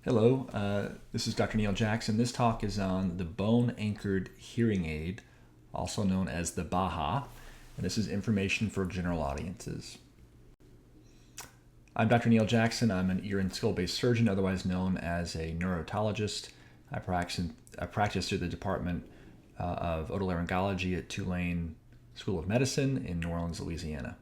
Hello, this is Dr. Neil Jackson. This talk is on the bone-anchored hearing aid, also known as the BAHA, and this is information for general audiences. I'm Dr. Neil Jackson. I'm an ear and skull-based surgeon, otherwise known as a neurotologist. I practice through the Department of Otolaryngology at Tulane School of Medicine in New Orleans, Louisiana.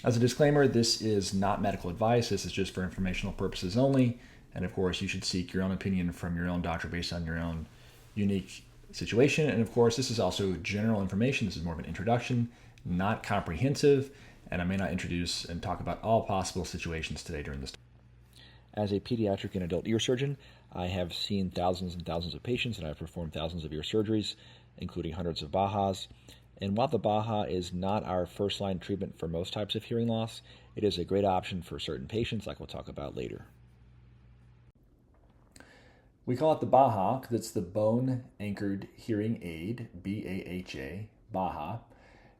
As a disclaimer, this is not medical advice. This is just for informational purposes only. And of course, you should seek your own opinion from your own doctor based on your own unique situation. And of course, this is also general information. This is more of an introduction, not comprehensive. And I may not introduce and talk about all possible situations today during this. As a pediatric and adult ear surgeon, I have seen thousands and thousands of patients, and I've performed thousands of ear surgeries, including hundreds of BAHAs. And while the BAHA is not our first-line treatment for most types of hearing loss, it is a great option for certain patients, like we'll talk about later. We call it the BAHA because it's the bone-anchored hearing aid, B-A-H-A, BAHA.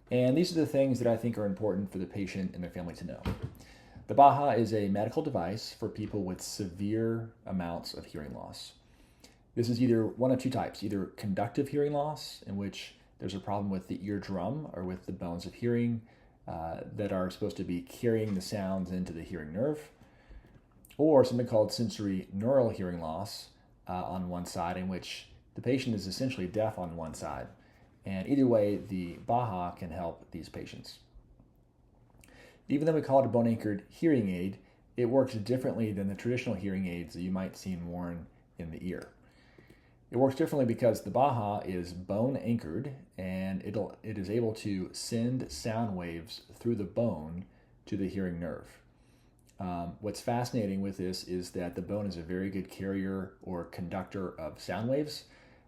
And these are the things that I think are important for the patient and their family to know. The BAHA is a medical device for people with severe amounts of hearing loss. This is either one of two types, either conductive hearing loss, in which there's a problem with the eardrum or with the bones of hearing that are supposed to be carrying the sounds into the hearing nerve, or something called sensorineural hearing loss on one side, in which the patient is essentially deaf on one side. And either way, the BAHA can help these patients. Even though we call it a bone-anchored hearing aid, it works differently than the traditional hearing aids that you might see worn in the ear. It works differently because the BAHA is bone anchored, and it is able to send sound waves through the bone to the hearing nerve. What's fascinating with this is that the bone is a very good carrier or conductor of sound waves,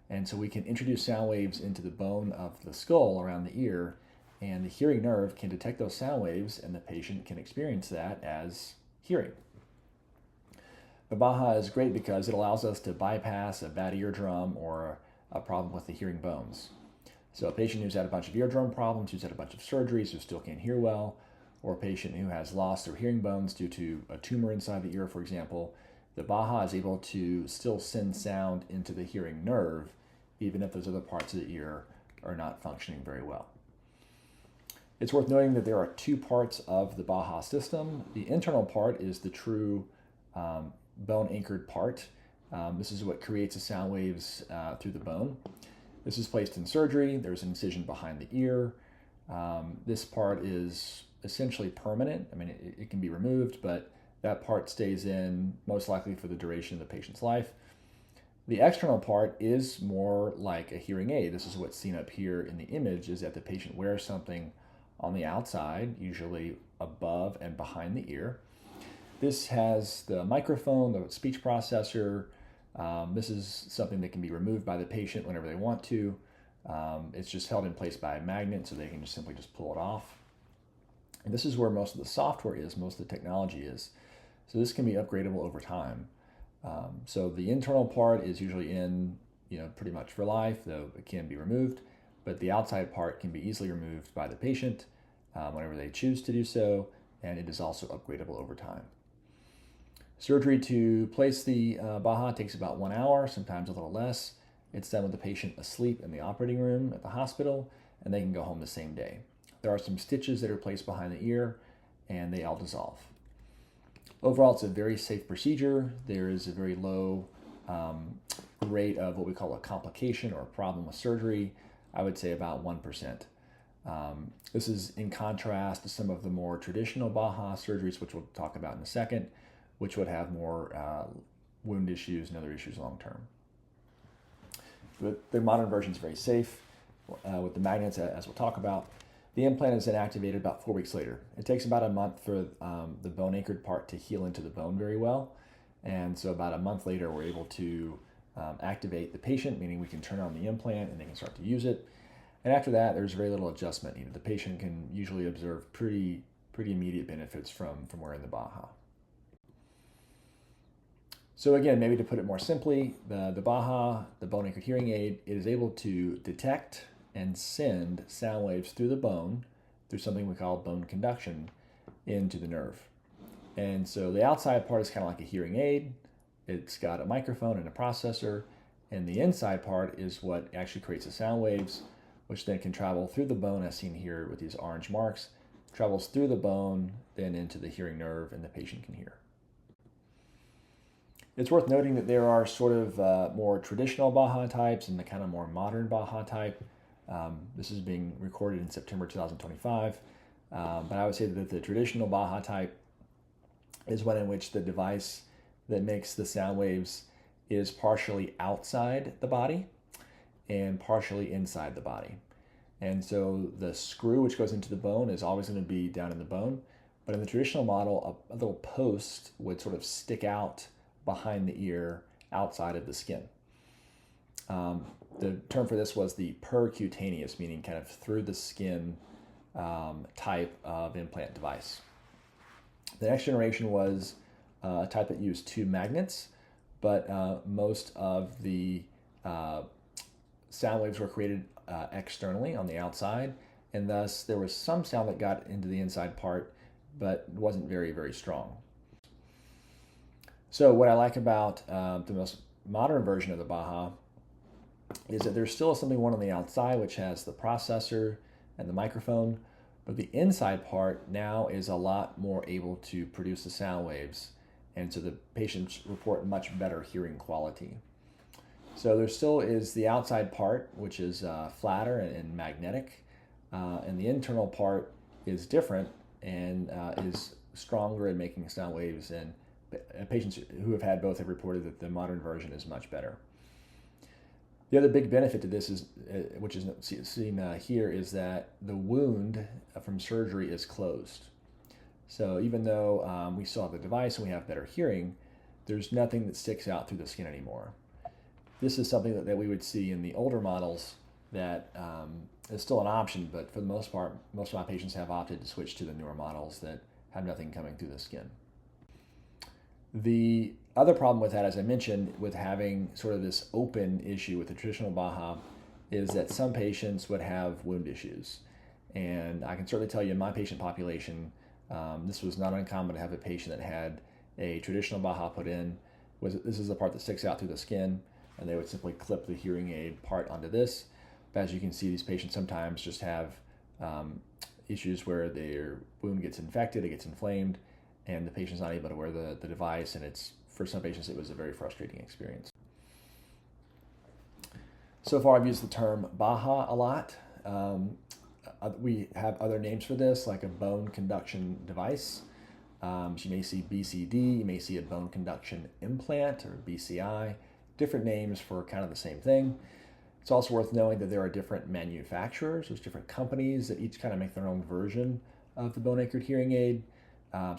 and so we can introduce sound waves into the bone of the skull around the ear, and the hearing nerve can detect those sound waves, and the patient can experience that as hearing. The BAHA is great because it allows us to bypass a bad eardrum or a problem with the hearing bones. So a patient who's had a bunch of eardrum problems, who's had a bunch of surgeries, who still can't hear well, or a patient who has lost their hearing bones due to a tumor inside the ear, for example, the BAHA is able to still send sound into the hearing nerve, even if those other parts of the ear are not functioning very well. It's worth noting that there are two parts of the BAHA system. The internal part is the true bone-anchored part. This is what creates the sound waves through the bone. This is placed in surgery. There's an incision behind the ear. This part is essentially permanent. I mean, it can be removed, but that part stays in most likely for the duration of the patient's life. The external part is more like a hearing aid. This is what's seen up here in the image, is that the patient wears something on the outside, usually above and behind the ear. This has the microphone, the speech processor. This is something that can be removed by the patient whenever they want to. It's just held in place by a magnet, so they can just simply pull it off. And this is where most of the software is, most of the technology is. So this can be upgradable over time. So the internal part is usually in, pretty much for life, though it can be removed. But the outside part can be easily removed by the patient whenever they choose to do so, and it is also upgradable over time. Surgery to place the BAHA takes about 1 hour, sometimes a little less. It's done with the patient asleep in the operating room at the hospital, and they can go home the same day. There are some stitches that are placed behind the ear, and they all dissolve. Overall, it's a very safe procedure. There is a very low rate of what we call a complication or a problem with surgery. I would say about 1%. This is in contrast to some of the more traditional BAHA surgeries, which we'll talk about in a second, which would have more wound issues and other issues long term. But the modern version is very safe with the magnets, as we'll talk about. The implant is then activated about 4 weeks later. It takes about a month for the bone anchored part to heal into the bone very well. And so about a month later, we're able to activate the patient, meaning we can turn on the implant and they can start to use it. And after that, there's very little adjustment needed. The patient can usually observe pretty immediate benefits from wearing the BAHA. So again, maybe to put it more simply, the BAHA, the bone-anchored hearing aid, it is able to detect and send sound waves through the bone through something we call bone conduction into the nerve. And so the outside part is kind of like a hearing aid. It's got a microphone and a processor, and the inside part is what actually creates the sound waves, which then can travel through the bone, as seen here with these orange marks, travels through the bone, then into the hearing nerve, and the patient can hear. It's worth noting that there are sort of more traditional BAHA types and the kind of more modern BAHA type. This is being recorded in September 2025, but I would say that the traditional BAHA type is one in which the device that makes the sound waves is partially outside the body and partially inside the body. And so the screw which goes into the bone is always going to be down in the bone, but in the traditional model, a little post would sort of stick out behind the ear outside of the skin. The term for this was the percutaneous, meaning kind of through the skin type of implant device. The next generation was a type that used two magnets, but most of the sound waves were created externally on the outside, and thus there was some sound that got into the inside part, but wasn't very, very strong. So what I like about the most modern version of the BAHA is that there's still something one on the outside, which has the processor and the microphone, but the inside part now is a lot more able to produce the sound waves, and so the patients report much better hearing quality. So there still is the outside part, which is flatter and magnetic, and the internal part is different and is stronger in making sound waves, and patients who have had both have reported that the modern version is much better. The other big benefit to this is, which is seen here, is that the wound from surgery is closed. So even though we still have the device and we have better hearing, there's nothing that sticks out through the skin anymore. This is something that we would see in the older models that is still an option, but for the most part, most of my patients have opted to switch to the newer models that have nothing coming through the skin. The other problem with that, as I mentioned, with having sort of this open issue with the traditional BAHA, is that some patients would have wound issues. And I can certainly tell you in my patient population, this was not uncommon to have a patient that had a traditional BAHA put in. This is the part that sticks out through the skin, and they would simply clip the hearing aid part onto this. But as you can see, these patients sometimes just have issues where their wound gets infected, it gets inflamed, and the patient's not able to wear the device, and for some patients it was a very frustrating experience. So far I've used the term BAHA a lot. We have other names for this, like a bone conduction device. You may see BCD, you may see a bone conduction implant, or BCI, different names for kind of the same thing. It's also worth knowing that there are different manufacturers, there's different companies that each kind of make their own version of the bone anchored hearing aid.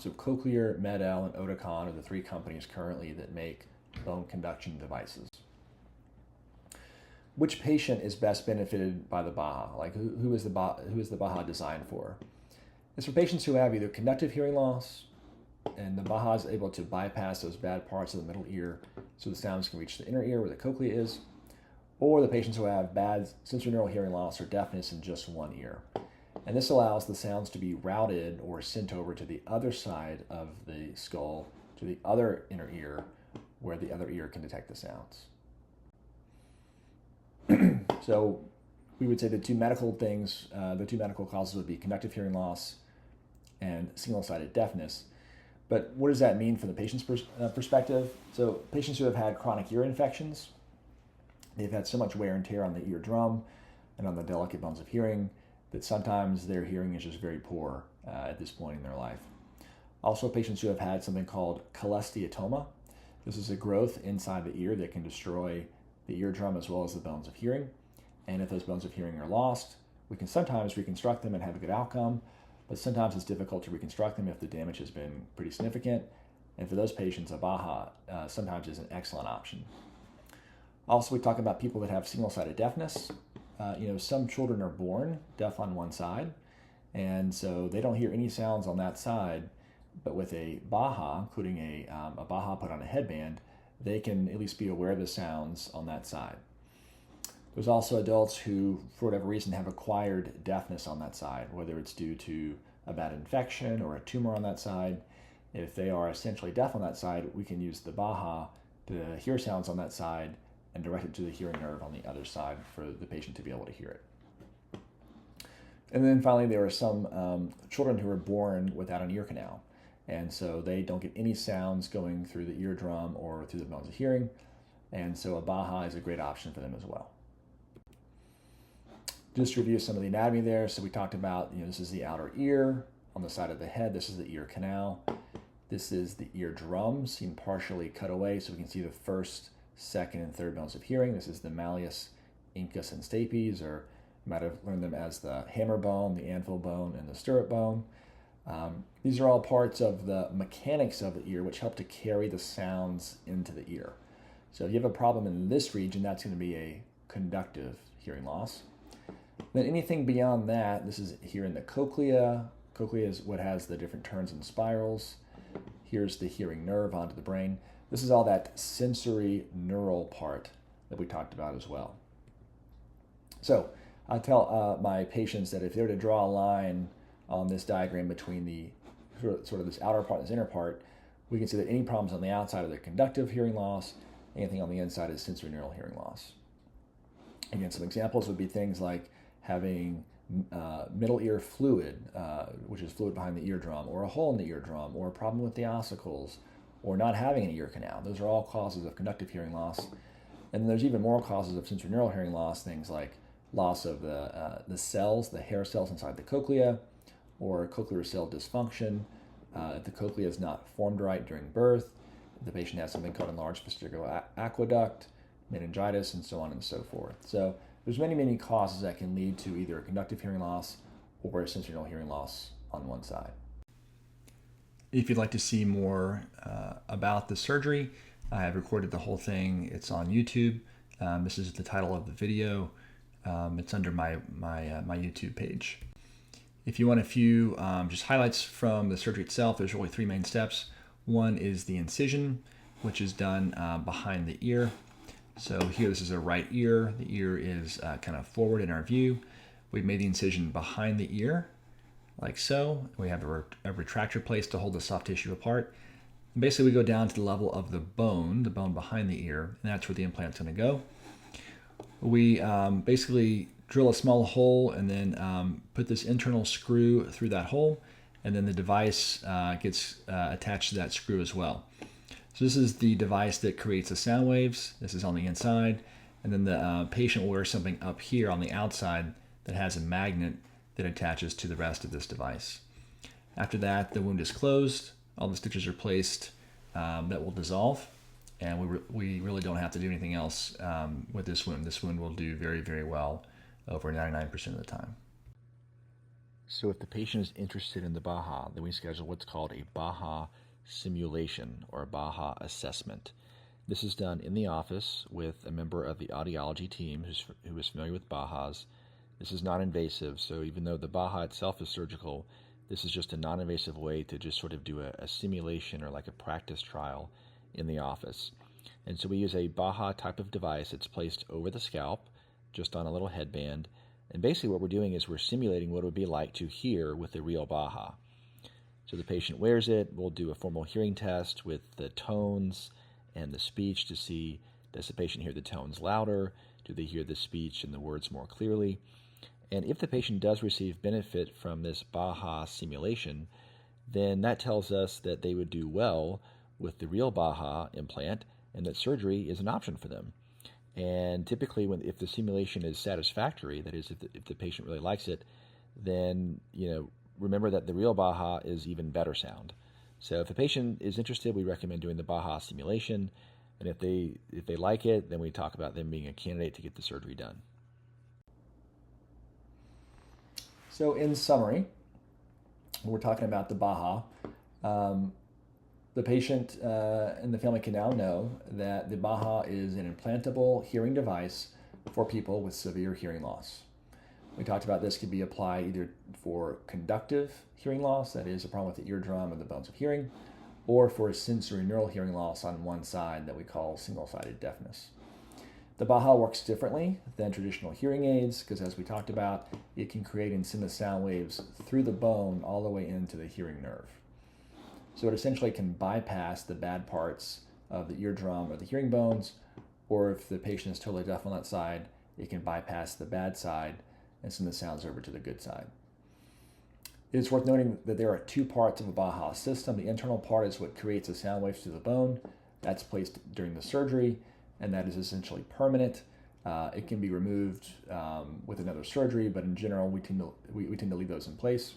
So Cochlear, Med-El, and Oticon are the three companies currently that make bone conduction devices. Which patient is best benefited by the BAHA? Like who is the BAHA designed for? It's for patients who have either conductive hearing loss, and the BAHA is able to bypass those bad parts of the middle ear so the sounds can reach the inner ear where the cochlea is, or the patients who have bad sensorineural hearing loss or deafness in just one ear. And this allows the sounds to be routed or sent over to the other side of the skull, to the other inner ear, where the other ear can detect the sounds. So we would say the two medical causes would be conductive hearing loss and single-sided deafness. But what does that mean from the patient's perspective? So patients who have had chronic ear infections, they've had so much wear and tear on the eardrum and on the delicate bones of hearing that sometimes their hearing is just very poor at this point in their life. Also, patients who have had something called Cholesteatoma. This is a growth inside the ear that can destroy the eardrum as well as the bones of hearing. And if those bones of hearing are lost, we can sometimes reconstruct them and have a good outcome, but sometimes it's difficult to reconstruct them if the damage has been pretty significant. And for those patients, a BAHA sometimes is an excellent option. Also, we talk about people that have single-sided deafness. Some children are born deaf on one side, and so they don't hear any sounds on that side, but with a BAHA, including a BAHA put on a headband, they can at least be aware of the sounds on that side. There's also adults who, for whatever reason, have acquired deafness on that side, whether it's due to a bad infection or a tumor on that side. If they are essentially deaf on that side, we can use the BAHA the hear sounds on that side and direct it to the hearing nerve on the other side for the patient to be able to hear it. And then finally, there are some children who are born without an ear canal. And so they don't get any sounds going through the eardrum or through the bones of hearing. And so a BAHA is a great option for them as well. Just to review some of the anatomy there. So we talked about, this is the outer ear on the side of the head. This is the ear canal. This is the eardrum, seen partially cut away, so we can see the first, second, and third bones of hearing. This is the malleus, incus, and stapes, or you might have learned them as the hammer bone, the anvil bone, and the stirrup bone. These are all parts of the mechanics of the ear, which help to carry the sounds into the ear. So if you have a problem in this region, that's going to be a conductive hearing loss. Then anything beyond that, this is here in the cochlea. Cochlea is what has the different turns and spirals. Here's the hearing nerve onto the brain. This is all that sensorineural part that we talked about as well. So I tell my patients that if they were to draw a line on this diagram between the sort of this outer part and this inner part, we can see that any problems on the outside are the conductive hearing loss, anything on the inside is sensorineural hearing loss. Again, some examples would be things like having middle ear fluid, which is fluid behind the eardrum, or a hole in the eardrum, or a problem with the ossicles, or not having an ear canal. Those are all causes of conductive hearing loss. And then there's even more causes of sensorineural hearing loss, things like loss of the cells, the hair cells inside the cochlea, or cochlear cell dysfunction. If the cochlea is not formed right during birth, the patient has something called enlarged vestibular aqueduct, meningitis, and so on and so forth. So there's many, many causes that can lead to either a conductive hearing loss or a sensorineural hearing loss on one side. If you'd like to see more about the surgery, I have recorded the whole thing. It's on YouTube. This is the title of the video. It's under my YouTube page. If you want a few just highlights from the surgery itself, there's really three main steps. One is the incision, which is done behind the ear. So here, this is a right ear. The ear is kind of forward in our view. We've made the incision behind the ear, like so. We have a retractor placed to hold the soft tissue apart. And basically, we go down to the level of the bone behind the ear, and that's where the implant's going to go. We basically drill a small hole and then put this internal screw through that hole, and then the device gets attached to that screw as well. So this is the device that creates the sound waves. This is on the inside. And then the patient will wear something up here on the outside that has a magnet that attaches to the rest of this device. After that, the wound is closed. All the stitches are placed that will dissolve. And we really don't have to do anything else with this wound. This wound will do very, very well over 99% of the time. So if the patient is interested in the BAHA, then we schedule what's called a BAHA simulation or a BAHA assessment. This is done in the office with a member of the audiology team who is familiar with BAHAs. This is non-invasive, so even though the BAHA itself is surgical, this is just a non-invasive way to just sort of do a simulation or like a practice trial in the office. And so we use a BAHA type of device that's placed over the scalp, just on a little headband. And basically what we're doing is we're simulating what it would be like to hear with the real BAHA. So the patient wears it. We'll do a formal hearing test with the tones and the speech to see, does the patient hear the tones louder? Do they hear the speech and the words more clearly? And if the patient does receive benefit from this BAHA simulation, then that tells us that they would do well with the real BAHA implant and that surgery is an option for them. And typically, if the simulation is satisfactory, that is, if the patient really likes it, then remember that the real BAHA is even better sound. So if a patient is interested, we recommend doing the BAHA simulation, and if they like it, then we talk about them being a candidate to get the surgery done. So in summary, we're talking about the BAHA. The patient and the family can now know that the BAHA is an implantable hearing device for people with severe hearing loss. We talked about this could be applied either for conductive hearing loss, that is a problem with the eardrum and the bones of hearing, or for sensorineural hearing loss on one side that we call single-sided deafness. The BAHA works differently than traditional hearing aids because, as we talked about, it can create and send the sound waves through the bone all the way into the hearing nerve. So it essentially can bypass the bad parts of the eardrum or the hearing bones, or if the patient is totally deaf on that side, it can bypass the bad side and send the sounds over to the good side. It's worth noting that there are two parts of a BAHA system. The internal part is what creates the sound waves through the bone. That's placed during the surgery, and that is essentially permanent. It can be removed with another surgery, but in general, we tend to leave those in place.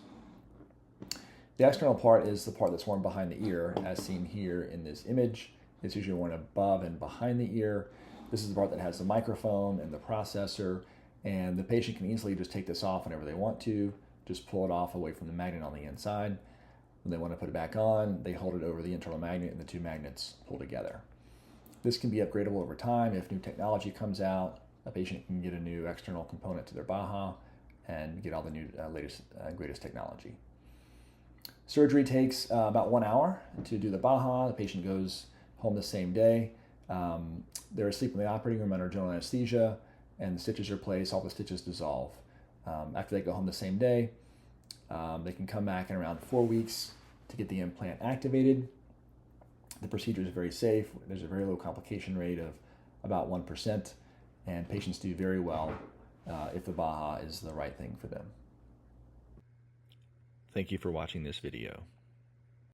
The external part is the part that's worn behind the ear, as seen here in this image. It's usually worn above and behind the ear. This is the part that has the microphone and the processor, and the patient can easily just take this off whenever they want to, just pull it off away from the magnet on the inside. When they want to put it back on, they hold it over the internal magnet and the two magnets pull together. This can be upgradable over time. If new technology comes out, a patient can get a new external component to their BAHA and get all the new latest greatest technology. Surgery takes about 1 hour to do the BAHA. The patient goes home the same day. They're asleep in the operating room under general anesthesia, and the stitches are placed. All the stitches dissolve. After they go home the same day, they can come back in around 4 weeks to get the implant activated. The procedure is very safe. There's a very low complication rate of about 1%, and patients do very well if the BAHA is the right thing for them. Thank you for watching this video.